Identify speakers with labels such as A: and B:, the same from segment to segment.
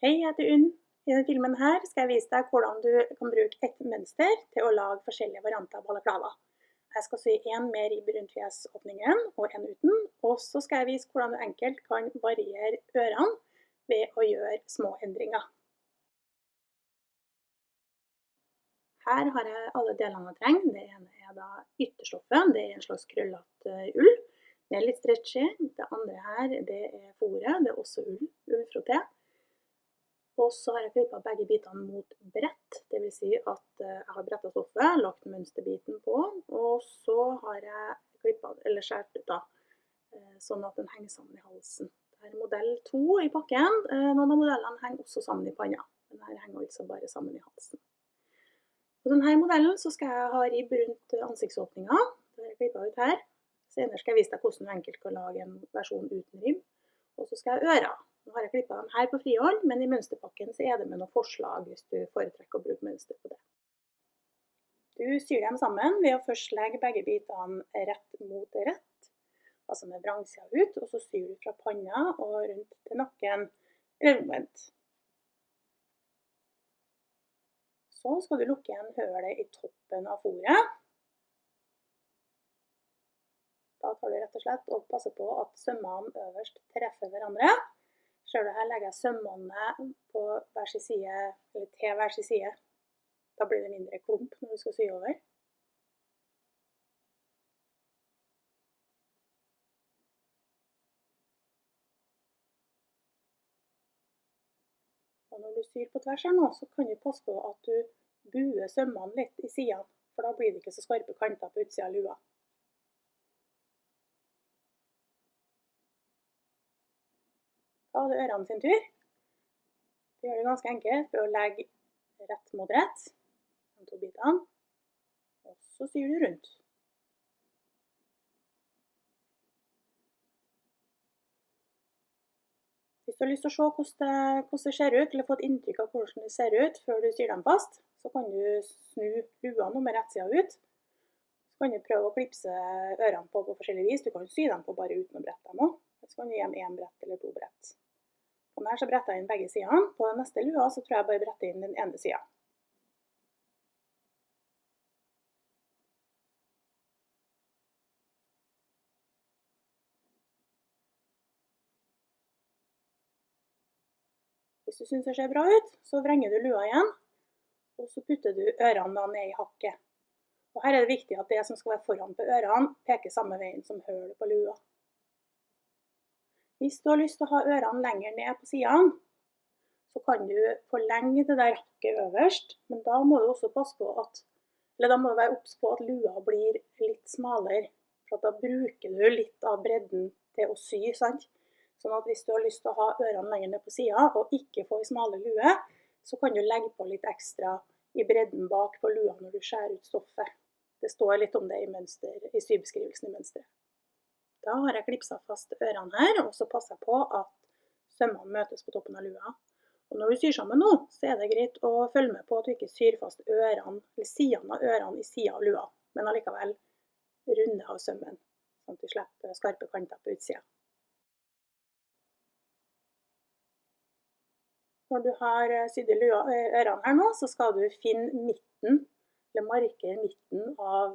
A: Hei, jeg heter Unn. I denne filmen her skal jeg vise deg hvordan du kan bruke et mønster til å lage forskjellige varianter av balaklava. Jeg skal sy en med ribb rundt fjesåpningen og en uten, og så skal jeg vise hvordan du enkelt kan variere ørene ved å gjøre små endringer. Her har jeg alle delene jeg trenger. Det ene er da ytterstoffet, det er en slags krøllete ull. Det er litt stretchy. Det andre her, det er fôret, det er også ullfrotté. Og så har jeg klippet begge bitene mot brett, det vil si at jeg har brettet stoffet, lagt mønsterbiten på, og så har jeg klippet, eller skjært ut da, sånn at den henger sammen i halsen. Dette er modell 2 i pakken. Noen av modellene henger også sammen i panna. Denne henger altså bare sammen i halsen. På denne modellen så skal jeg ha ribb rundt ansiktsåpningen. Det har jeg klippet ut her. Senere skal jeg vise deg hvordan du enkelt kan lage en versjon uten ribb. Og så skal jeg ører. Nå har jeg klippet dem her på frihånd, men i mønsterpakken så er det med noen forslag hvis du foretrekker å bruke mønster på det. Du syr dem sammen ved å først legge begge bitene rett mot rett, altså med vrangsida ut, og så syr du fra panna og rundt til nakken, eller omvendt. Så skal du lukke igjen hølet i toppen av fôret. Da tar du rett og slett og passer på at sømmene øverst treffer hverandre. Ser du her legger jeg sømmene på hver sin side, eller til hver sin side. Da blir det mindre klump når du skal sy over. Og når du syr på tvers her nå, så kan du passe på at du buer sømmene litt i siden, for da blir det ikke så skarpe kanter på utsiden av lua. Da er det ørene sin tur. Det gjør det ganske enkelt ved å legge rett mot rett, de to bitene, og så syr du rundt. Hvis du har lyst til å se hvordan det ser ut, eller få et inntrykk av hvordan det ser ut før du syr dem fast, så kan du snu lua nå med rettsida ut. Så kan du prøve å klipse ørene på forskjellig vis. Du kan sy dem på bare uten å brette dem også. Så kan du gi dem en brett eller to brett. På denne så bretter jeg inn begge sidene. På den neste lua så tror jeg bare bretter inn den ene siden. Hvis du synes det ser bra ut, så vrenger du lua igjen, og så putter du ørene da ned i hakket. Og her er det viktig at det som skal være foran på ørene peker samme veien som hølet på lua. Hvis du har lyst til å ha ørene lenger ned på siden, så kan du forlenge det der hakket øverst, men da må du også passe på at, eller da må du være obs på at lua blir litt smalere, for da bruker du litt av bredden til å sy, sant? Sånn at hvis du har lyst til å ha ørene lenger ned på siden, og ikke få en smale lue, så kan du legge på litt ekstra i bredden bak på lua når du skjærer ut stoffet. Det står litt om det i sybeskrivelsen i mønsteret. Da har jeg klipset fast ørene her, og så passer jeg på at sømmene møtes på toppen av lua. Og når du syr sammen nå, så er det greit å følge med på at du ikke syr fast ørene, eller siden av ørene i siden av lua, men allikevel runde av sømmen, sånn at du slipper skarpe kanter på utsiden. Når du har sydd i ørene her nå, så skal du finne midten, eller markere midten av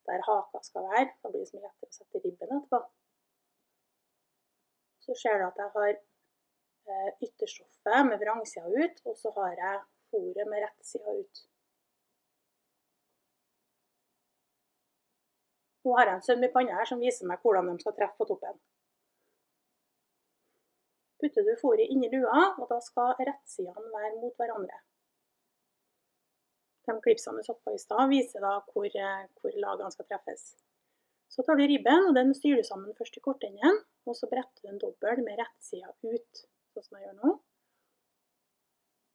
A: der haka skal være. Da blir det så mye lettere å sette ribben etterpå. Så ser du at jeg har ytterstoffet med vrangsida ut, og så har jeg fôret med rettsida ut. Nå har jeg en søm i panna her som viser meg hvordan de skal treffe på toppen. Putter du fôret inn i lua, og da skal rettsidene være mot hverandre. De klipsene du satt på i sted viser da hvor lagene skal treffes. Så tar du ribben, og den styrer du sammen først i kortenden, og så bretter du en dobbel med rettsida ut, sånn som jeg gjør nå.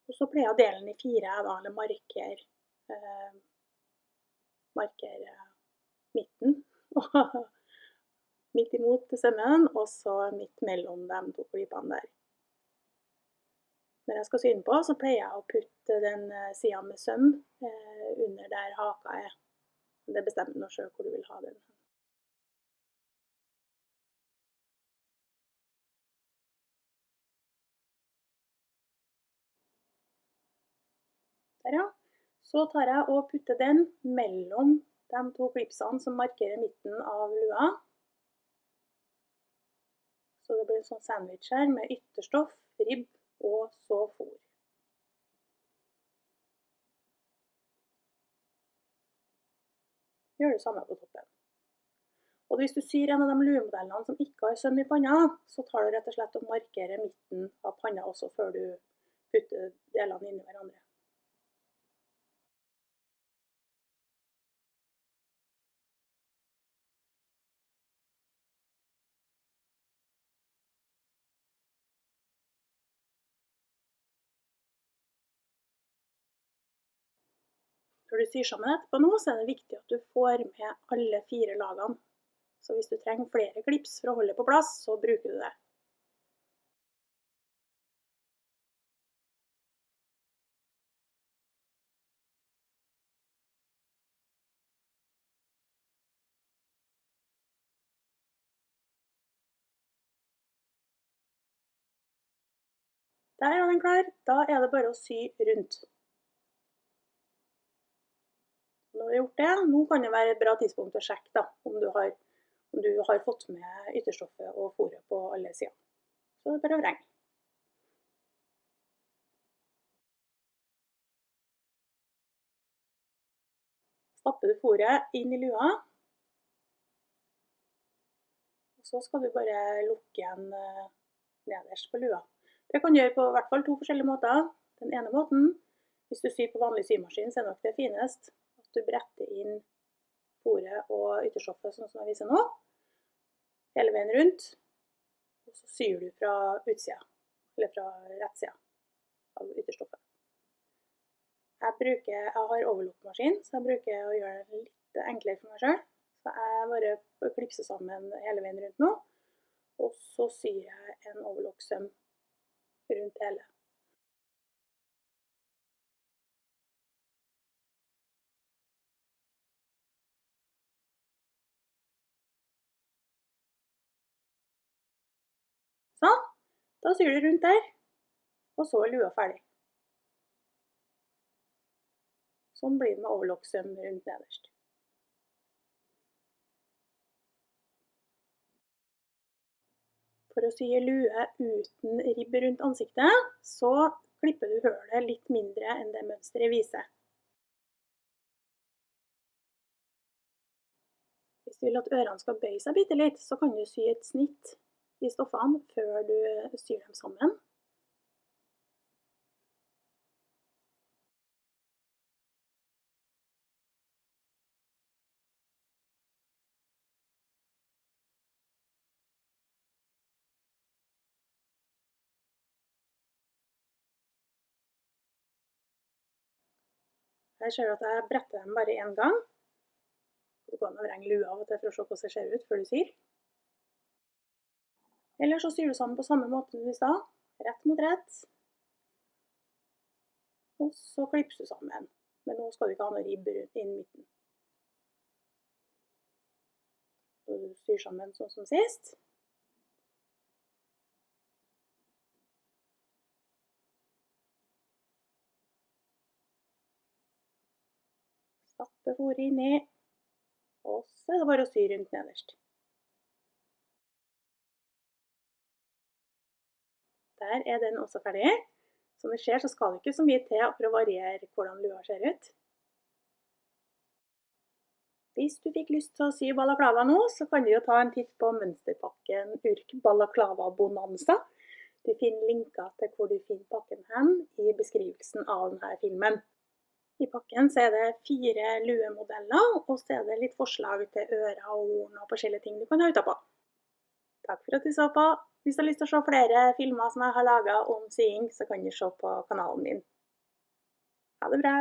A: Og så pleier jeg å dele den i 4, da, eller marker midten, midt imot sømmen, og så midt mellom de to klippene der. Når jeg skal sy den på, så pleier jeg å putte den siden med søm under der haka er. Det bestemmer du selv hvor du vil ha den. Så tar jeg og putter den mellom de to klipsene som markerer midten av lua. Så det blir en sånn sandwich her med ytterstoff, ribb og så fôr. Gjør det samme på toppen. Og hvis du syr en av de luemodellene som ikke har søm i panna, så tar du rett og slett og markerer midten av panna også før du putter delene inn i hverandre. Når du syr sammen etterpå nå, så er det viktig at du får med alle 4 lagene. Så hvis du trenger flere klips for å holde på plass, så bruker du det. Der er den klar. Da er det bare å sy rundt. Når du har gjort det, nå kan det være et bra tidspunkt å sjekke da, om du har fått med ytterstoffet og fôret på alle sider. Så det er bare å vrenge. Stapper du fôret inn i lua, og så skal du bare lukke igjen nederst på lua. Det kan du gjøre på i hvert fall 2 forskjellige måter. Den ene måten, hvis du syr på vanlig symaskin, så er nok det finest at du bretter inn fôret og ytterstoffet sånn som jeg viser nå, hele veien rundt, og så syr du fra utsida, eller fra rettsida av ytterstoffet. Jeg har overlockmaskin, så jeg bruker å gjøre det litt enklere for meg selv. Så jeg bare klipser sammen hele veien rundt nå, og så syr jeg en overlocksøm rundt hele. Sånn, da syr du rundt der, og så er lua ferdig. Sånn blir det med overlocksøm rundt nederst. For å sy lue uten ribb rundt ansiktet, så klipper du hølet litt mindre enn det mønsteret viser. Hvis du vil at ørene skal bøye seg bitte litt, så kan du sy et snitt i stoffene før du syr dem sammen. Her ser du at jeg bretter dem bare en gang. Du kan vrenge lua av og til for å se hvordan det ser ut før du syr. Eller så syr du sammen på samme måte som i stad, rett mot rett. Og så klipser du sammen. Men nå skal du ikke ha noe ribb inn midten. Så du syr sammen sånn som sist. Stappe fôret inni, og så er det bare å sy rundt nederst. Der er den også ferdig. Som du ser så skal det ikke så mye til for å variere hvordan lua ser ut. Hvis du fikk lyst til å sy balaklava nå, så kan du jo ta en titt på mønsterpakken Urk Balaklava Bonanza. Du finner linker til hvor du finner pakken hen i beskrivelsen av denne filmen. I pakken så er det 4 luemodeller, og så er det litt forslag til ører og horn og forskjellige ting du kan ha utapå. Takk for at du så på. Hvis du har lyst til å se flere filmer som jeg har laget om sying, så kan du se på kanalen min. Ha det bra!